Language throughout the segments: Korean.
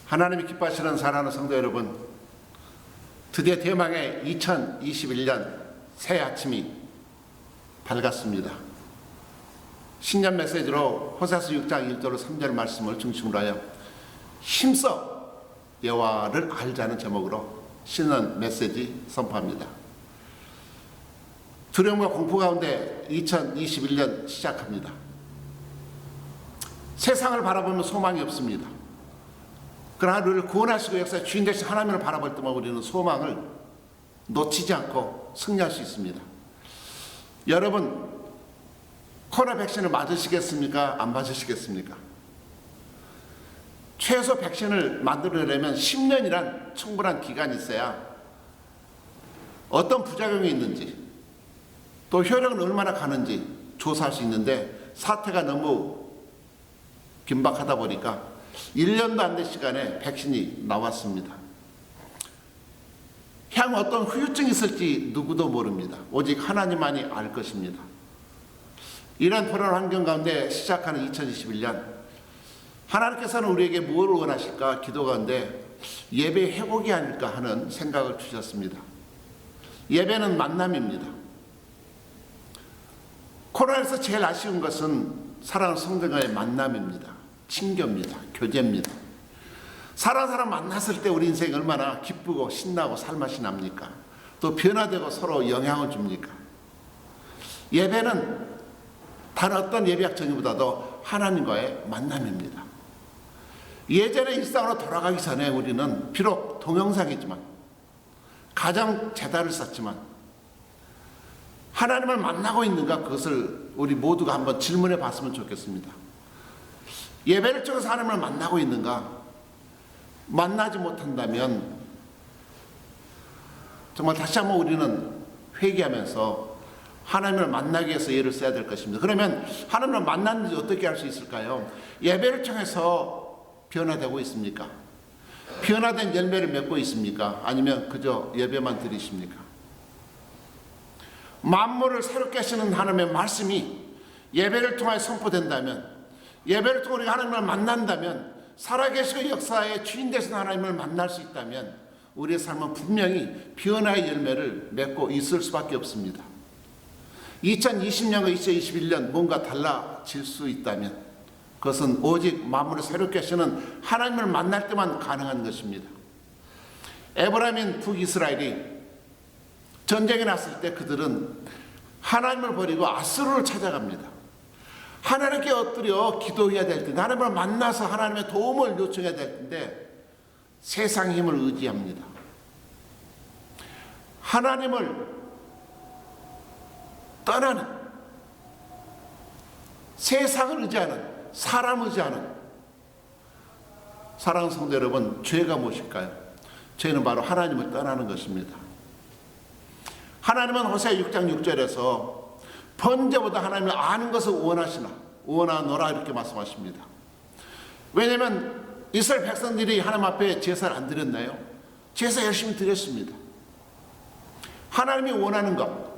하나님이 기뻐하시는 사랑하는 성도 여러분, 드디어 대망의 2021년 새 아침이 밝았습니다. 신년 메시지로 호세아서 6장 1절 3절 말씀을 중심으로 하여 힘써 여호와를 알자는 제목으로 신년 메시지 선포합니다. 두려움과 공포 가운데 2021년 시작합니다. 세상을 바라보면 소망이 없습니다. 그러나 우리를 구원하시고 역사의 주인 되신 하나님을 바라볼 때만 우리는 소망을 놓치지 않고 승리할 수 있습니다. 여러분, 코로나 백신을 맞으시겠습니까? 안 맞으시겠습니까? 최소 백신을 만들어내려면 10년이란 충분한 기간이 있어야 어떤 부작용이 있는지 또 효력은 얼마나 가는지 조사할 수 있는데, 사태가 너무 긴박하다 보니까 1년도 안 된 시간에 백신이 나왔습니다. 향후 어떤 후유증이 있을지 누구도 모릅니다. 오직 하나님만이 알 것입니다. 이런 불안 환경 가운데 시작하는 2021년, 하나님께서는 우리에게 무엇을 원하실까 기도 가운데 예배 회복이 아닐까 하는 생각을 주셨습니다. 예배는 만남입니다. 코로나에서 제일 아쉬운 것은 사랑하는 성도간의 만남입니다. 친교입니다. 교제입니다. 사랑하는 사람 만났을 때 우리 인생이 얼마나 기쁘고 신나고 살맛이 납니까? 또 변화되고 서로 영향을 줍니까? 예배는 다른 어떤 예배학 정의보다도 하나님과의 만남입니다. 예전의 일상으로 돌아가기 전에 우리는 비록 동영상이지만, 가정 재단을 쌓지만 하나님을 만나고 있는가, 그것을 우리 모두가 한번 질문해 봤으면 좋겠습니다. 예배를 통해서 하나님을 만나고 있는가? 만나지 못한다면 정말 다시 한번 우리는 회개하면서 하나님을 만나기 위해서 예를 써야 될 것입니다. 그러면 하나님을 만났는지 어떻게 할 수 있을까요? 예배를 통해서 변화되고 있습니까? 변화된 열매를 맺고 있습니까? 아니면 그저 예배만 드리십니까? 만물을 새롭게 하시는 하나님의 말씀이 예배를 통해 선포된다면, 예배를 통해 우리가 하나님을 만난다면, 살아계시고 역사의 주인 되신 하나님을 만날 수 있다면 우리의 삶은 분명히 변화의 열매를 맺고 있을 수밖에 없습니다. 2020년과 2021년 뭔가 달라질 수 있다면 그것은 오직 만물을 새롭게 하시는 하나님을 만날 때만 가능한 것입니다. 에브라임인 북이스라엘이 전쟁이 났을 때 그들은 하나님을 버리고 아수르를 찾아갑니다. 하나님께 엎드려 기도해야 될 텐데, 하나님을 만나서 하나님의 도움을 요청해야 될 텐데 세상의 힘을 의지합니다. 하나님을 떠나는, 세상을 의지하는, 사람을 의지하는, 사랑하는 성도 여러분, 죄가 무엇일까요? 죄는 바로 하나님을 떠나는 것입니다. 하나님은 호세아 6장 6절에서 번제보다 하나님을 아는 것을 원하노라 이렇게 말씀하십니다. 왜냐하면 이스라엘 백성들이 하나님 앞에 제사를 안 드렸나요? 제사 열심히 드렸습니다. 하나님이 원하는 것,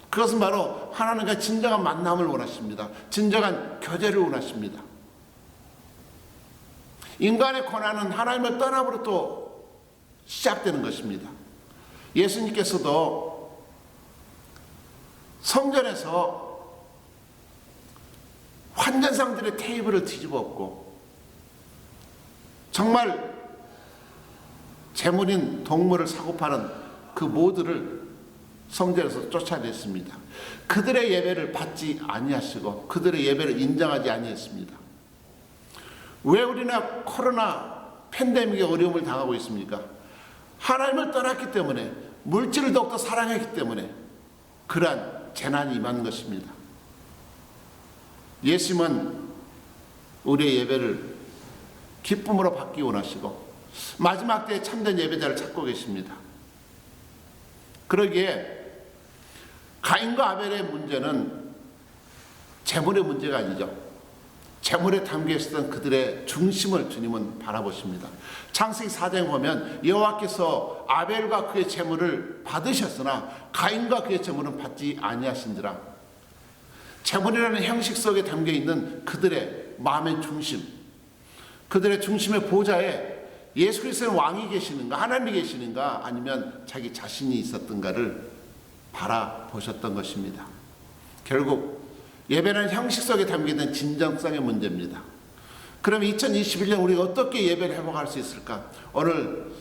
그것은 바로 하나님과 진정한 만남을 원하십니다. 진정한 교제를 원하십니다. 인간의 고난은 하나님을 떠남으로 또 시작되는 것입니다. 예수님께서도 성전에서 환전상들의 테이블을 뒤집어 엎고 정말 재물인 동물을 사고 파는 그 모두를 성전에서 쫓아냈습니다. 그들의 예배를 받지 아니하시고 그들의 예배를 인정하지 아니했습니다. 왜 우리나 코로나 팬데믹의 어려움을 당하고 있습니까? 하나님을 떠났기 때문에, 물질을 더욱더 사랑했기 때문에 그러한 재난이 임한 것입니다. 예수님은 우리의 예배를 기쁨으로 받기 원하시고 마지막 때에 참된 예배자를 찾고 계십니다. 그러기에 가인과 아벨의 문제는 재물의 문제가 아니죠. 재물에 담겨 있었던 그들의 중심을 주님은 바라보십니다. 창세기 4장에 보면 여호와께서 아벨과 그의 재물을 받으셨으나 가인과 그의 재물은 받지 아니하신지라. 재물이라는 형식 속에 담겨 있는 그들의 마음의 중심, 그들의 중심의 보좌에 예수 그리스도는 왕이 계시는가, 하나님이 계시는가, 아니면 자기 자신이 있었던가를 바라보셨던 것입니다. 결국 예배는 형식 속에 담기는 진정성의 문제입니다. 그럼 2021년 우리가 어떻게 예배를 회복할 수 있을까? 오늘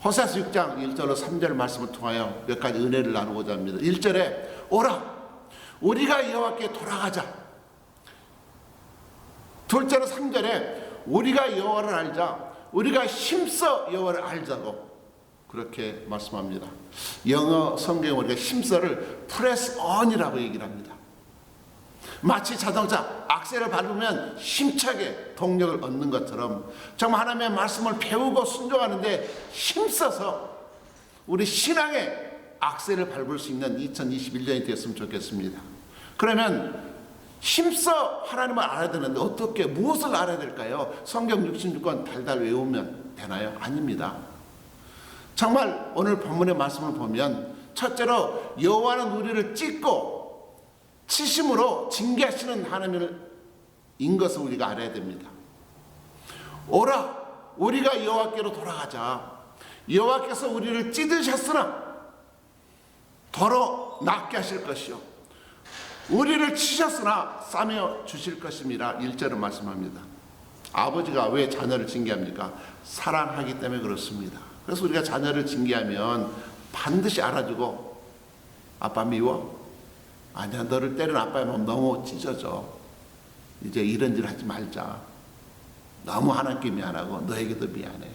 호세아서 6장 1절로 3절 말씀을 통하여 몇 가지 은혜를 나누고자 합니다. 1절에 오라 우리가 여호와께 돌아가자. 둘째로 3절에 우리가 여호와를 알자. 우리가 힘써 여호와를 알자고 그렇게 말씀합니다. 영어 성경에 우리가 힘써를 press on이라고 얘기를 합니다. 마치 자동차 악셀을 밟으면 힘차게 동력을 얻는 것처럼 정말 하나님의 말씀을 배우고 순종하는데 힘써서 우리 신앙의 악셀을 밟을 수 있는 2021년이 되었으면 좋겠습니다. 그러면 힘써 하나님을 알아야 되는데 어떻게 무엇을 알아야 될까요? 성경 66권 달달 외우면 되나요? 아닙니다. 정말 오늘 본문의 말씀을 보면 첫째로 여호와는 우리를 찢고 치심으로 징계하시는 하나님인 것을 우리가 알아야 됩니다. 오라 우리가 여호와께로 돌아가자. 여호와께서 우리를 찢으셨으나 더러 낫게 하실 것이요 우리를 치셨으나 싸매어 주실 것임이라 1절은 말씀합니다. 아버지가 왜 자녀를 징계합니까? 사랑하기 때문에 그렇습니다. 그래서 우리가 자녀를 징계하면 반드시 알아주고 아빠 미워? 아니야 너를 때리는 아빠의 마음 너무 찢어져. 이제 이런 일 하지 말자. 너무 하나님께 미안하고 너에게도 미안해.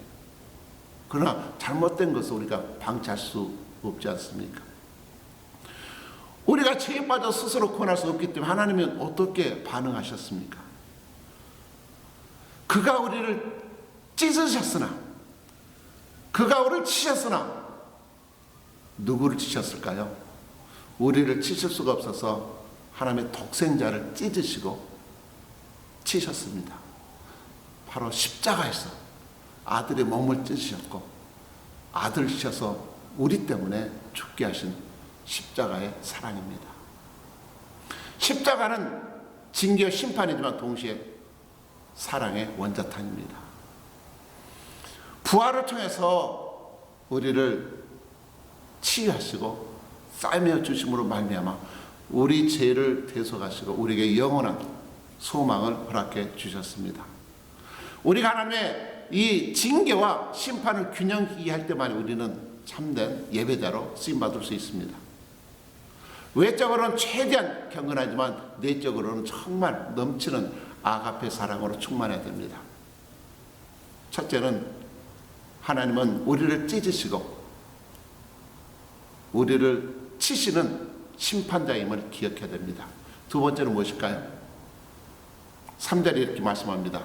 그러나 잘못된 것을 우리가 방치할 수 없지 않습니까? 우리가 죄에 빠져 스스로 구원할 수 없기 때문에 하나님은 어떻게 반응하셨습니까? 그가 우리를 찢으셨으나 그가 우리를 치셨으나 누구를 치셨을까요? 우리를 치실 수가 없어서 하나님의 독생자를 찢으시고 치셨습니다. 바로 십자가에서 아들의 몸을 찢으셨고 아들 치셔서 우리 때문에 죽게 하신 십자가의 사랑입니다. 십자가는 징계와 심판이지만 동시에 사랑의 원자탄입니다. 부활을 통해서 우리를 치유하시고 싸매어 주심으로 말미암아 우리 죄를 대속하시고 우리에게 영원한 소망을 허락해 주셨습니다. 우리가 하나님의 이 징계와 심판을 균형 있게 할 때만 우리는 참된 예배자로 쓰임받을 수 있습니다. 외적으로는 최대한 경건하지만 내적으로는 정말 넘치는 아가페 사랑으로 충만해야 됩니다. 첫째는 하나님은 우리를 찢으시고 우리를 치시는 심판자임을 기억해야 됩니다. 두 번째는 무엇일까요? 3절에 이렇게 말씀합니다.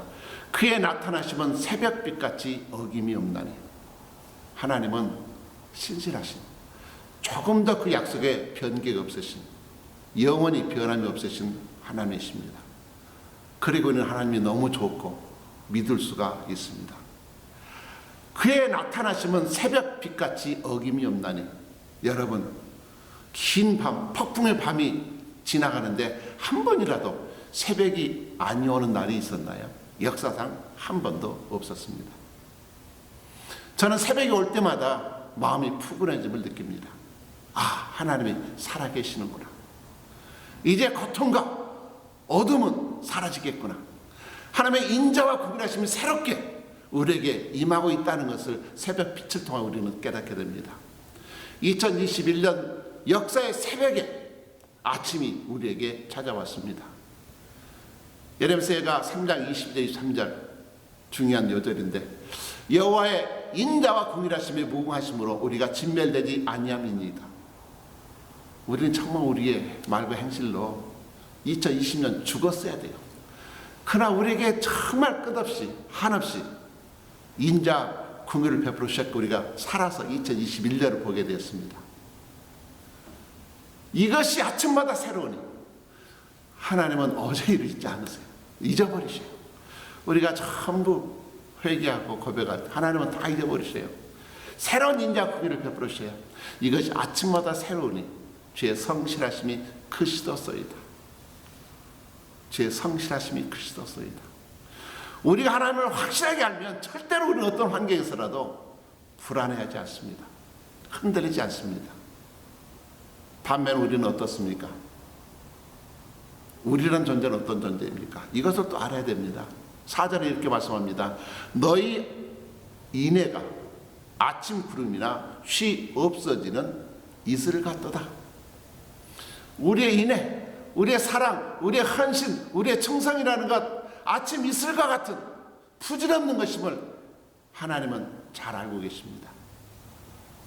그의 나타나심은 새벽빛같이 어김이 없나니. 하나님은 신실하신 조금 더 그 약속에 변개가 없으신 영원히 변함이 없으신 하나님이십니다. 그리고 있는 하나님이 너무 좋고 믿을 수가 있습니다. 그의 나타나심은 새벽빛같이 어김이 없나니. 여러분 긴 밤 폭풍의 밤이 지나가는데 한 번이라도 새벽이 안 오는 날이 있었나요? 역사상 한 번도 없었습니다. 저는 새벽이 올 때마다 마음이 푸근해짐을 느낍니다. 아, 하나님이 살아계시는구나. 이제 고통과 어둠은 사라지겠구나. 하나님의 인자와 구별하심이 새롭게 우리에게 임하고 있다는 것을 새벽 빛을 통해 우리는 깨닫게 됩니다. 2021년 역사의 새벽에 아침이 우리에게 찾아왔습니다. 예레미야가 3장 20절 23절 중요한 요절인데 여호와의 인자와 긍휼하심에 무궁하심으로 우리가 진멸되지 아니함이니이다. 우리는 정말 우리의 말과 행실로 2020년 죽었어야 돼요. 그러나 우리에게 정말 끝없이 한없이 인자 긍휼을 베풀어 주셨고 우리가 살아서 2021년을 보게 되었습니다. 이것이 아침마다 새로우니 하나님은 어제 일을 잊지 않으세요. 잊어버리세요. 우리가 전부 회개하고 고백할 때 하나님은 다 잊어버리세요. 새로운 인자 긍휼을 베풀어 주세요. 이것이 아침마다 새로우니 주의 성실하심이 크시도소이다. 주의 성실하심이 크시도소이다. 우리가 하나님을 확실하게 알면 절대로 우리는 어떤 환경에서라도 불안해하지 않습니다. 흔들리지 않습니다. 반면 우리는 어떻습니까? 우리란 존재는 어떤 존재입니까? 이것을 또 알아야 됩니다. 4절에 이렇게 말씀합니다. 너희 인애가 아침 구름이나 쉬 없어지는 이슬 같도다. 우리의 인애, 우리의 사랑, 우리의 헌신, 우리의 청성이라는 것, 아침 이슬과 같은 부질없는 것임을 하나님은 잘 알고 계십니다.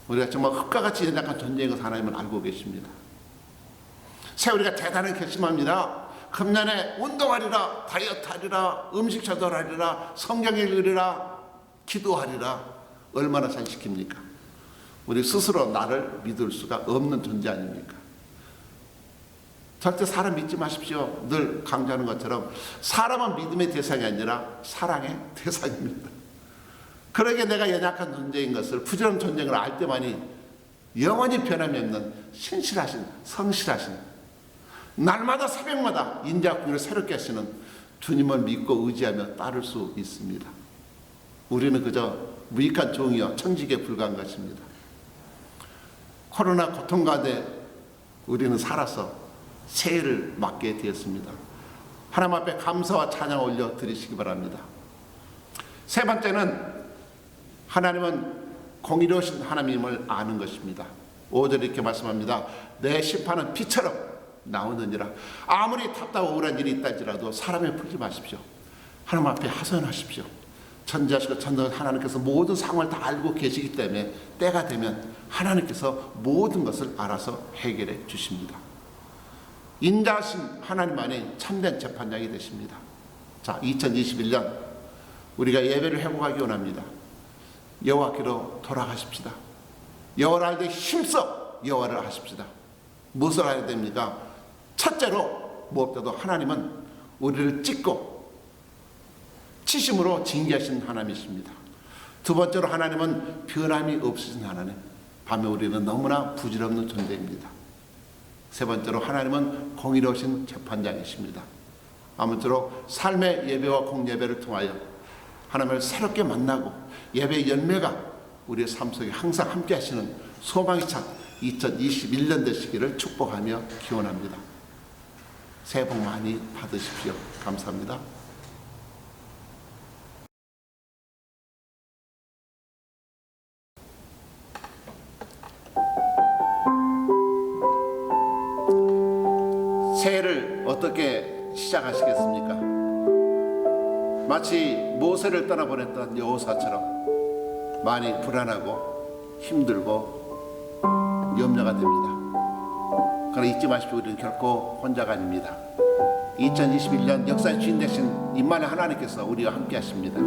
우리가 정말 흙과 같이 연약한 존재인 것을 하나님은 알고 계십니다. 세월이가 대단히 결심합니다. 금년에 운동하리라, 다이어트 하리라, 음식 조절하리라, 성경 읽으리라, 기도하리라. 얼마나 잘 시킵니까? 우리 스스로 나를 믿을 수가 없는 존재 아닙니까? 절대 사람 믿지 마십시오. 늘 강조하는 것처럼 사람은 믿음의 대상이 아니라 사랑의 대상입니다. 그러게 내가 연약한 존재인 것을, 부지런한 존재인 걸 알 때만이 영원히 변함이 없는 신실하신, 성실하신, 날마다 새벽마다 인자와 긍휼을 새롭게 하시는 주님을 믿고 의지하며 따를 수 있습니다. 우리는 그저 무익한 종이요 천직에 불과한 것입니다. 코로나 고통 가운데 우리는 살아서 새해를 맞게 되었습니다. 하나님 앞에 감사와 찬양 올려 드리시기 바랍니다. 세 번째는 하나님은 공의로우신 하나님을 아는 것입니다. 5절에 이렇게 말씀합니다. 내 심판은 피처럼 나오느니라. 아무리 답답하고 억울한 일이 있다 할지라도 사람에 풀지 마십시오. 하나님 앞에 하소연하십시오. 전지하시고 전능하신 하나님께서 모든 상황을 다 알고 계시기 때문에 때가 되면 하나님께서 모든 것을 알아서 해결해 주십니다. 인자하신 하나님만이 참된 재판장이 되십니다. 자, 2021년 우리가 예배를 회복하기 원합니다. 여호와께로 돌아가십시다. 여호와를 알되 힘써 여호와를 하십시다. 무엇을 알아야 됩니까? 첫째로 무엇보다도 하나님은 우리를 찢고 치심으로 징계하신 하나님이십니다. 두 번째로 하나님은 변함이 없으신 하나님. 반면 우리는 너무나 부질없는 존재입니다. 세 번째로 하나님은 공의로우신 재판장이십니다. 아무쪼록 삶의 예배와 공예배를 통하여 하나님을 새롭게 만나고 예배의 열매가 우리의 삶 속에 항상 함께 하시는 소망이 찬 2021년 되시기를 축복하며 기원합니다. 새해 복 많이 받으십시오. 감사합니다. 새해를 어떻게 시작하시겠습니까? 마치 모세를 떠나보냈던 여호사처럼 많이 불안하고 힘들고 염려가 됩니다. 그러나 잊지 마십시오. 우리는 결코 혼자가 아닙니다. 2021년 역사의 주인 되신 임마누엘 하나님께서 우리와 함께 하십니다.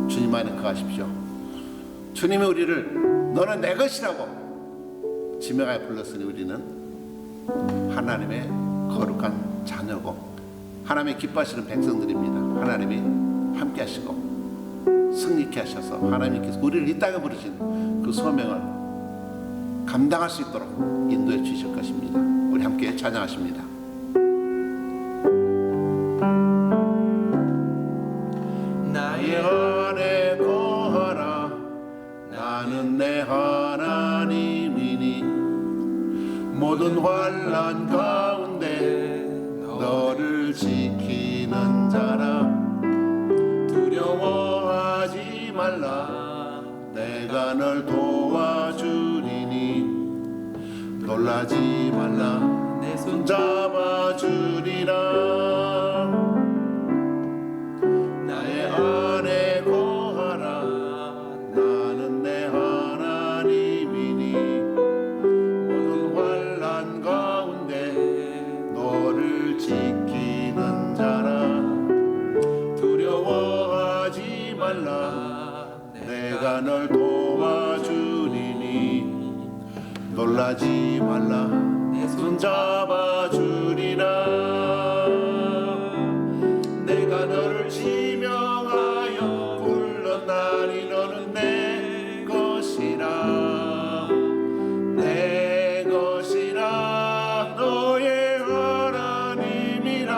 주님 안에 거하십시오. 주님이 우리를 너는 내 것이라고 지명하여 불렀으니 우리는 하나님의 거룩한 자녀고 하나님의 기뻐하시는 백성들입니다. 하나님이 함께 하시고 승리케 하셔서 하나님께서 우리를 이 땅에 부르신 그 소명을 감당할 수 있도록 인도해 주실 것입니다. 우리 함께 찬양하십니다. 나의 안에 거하라. 나는 내 하나님이니 모든 환난 가운데 너를 지키는 자라. 두려워하지 말라. 내가 널 도와주리니 놀라지 말라. 내 손 잡아주리라. 나의 안에 거하라. 나는 내 하나님이니 모든 환난 가운데 너를 지키는 자라. 두려워하지 말라. 내가 널 도와주리니 놀라지 말라. 내 손 잡아주리라. 내가 너를 지명하여 불렀나니 너는 내 것이라. 내 것이라. 너의 하나님이라.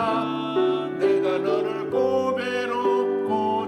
내가 너를 고배롭고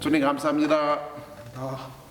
주님 감사합니다. 아.